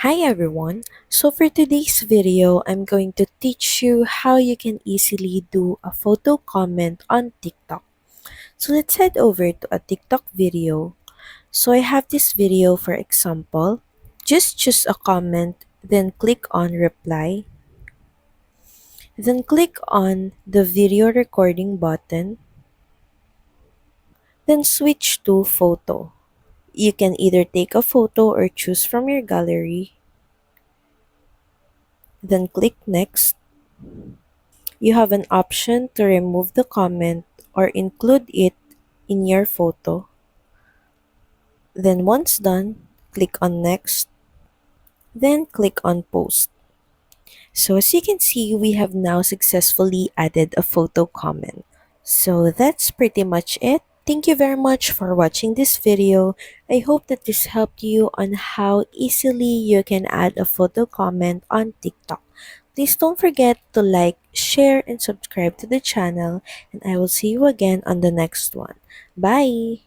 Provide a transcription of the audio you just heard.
Hi everyone! So for today's video, I'm going to teach you how you can easily do a photo comment on TikTok. So let's head over to a TikTok video. So I have this video for example. Just choose a comment, then click on reply. Then click on the video recording button. Then switch to photo. You can either take a photo or choose from your gallery. Then click next. You have an option to remove the comment or include it in your photo. Then once done, click on next, then click on post. So as you can see, we have now successfully added a photo comment. So that's pretty much it. Thank you very much for watching this video. I hope that this helped you on how easily you can add a photo comment on TikTok. Please don't forget to like, share, and subscribe to the channel, and I will see you again on the next one. Bye!